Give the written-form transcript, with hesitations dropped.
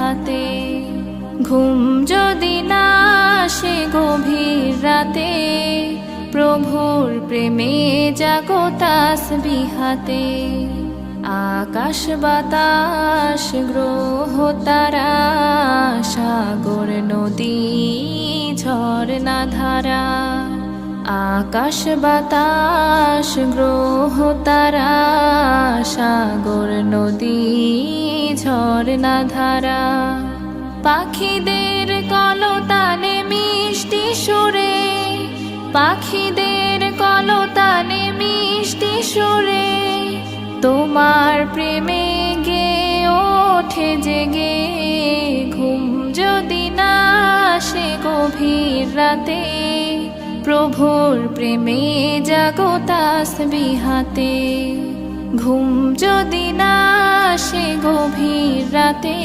বিহাতে। ঘুম যদি না আসে গভীর রাতে, প্রভুর প্রেমে জাগো তাসবিহাতে। আকাশ বাতাস গ্রহ তারা, সাগর নদী ঝরনা ধারা। আকাশ বাতাস গ্রহ তারা, সাগর নদী ঝরনা ধারা। পাখিদের কলতানে মিষ্টি সুরে, পাখিদের কলতানে মিষ্টি সুরে, তোমার প্রেমে গে ওঠে জেগে। ঘুম যদি না আসে গভীর রাতে, প্রভুর প্রেমে জাগো তাসবিহাতে। ঘুম যদি না আসে গভীর রাতে,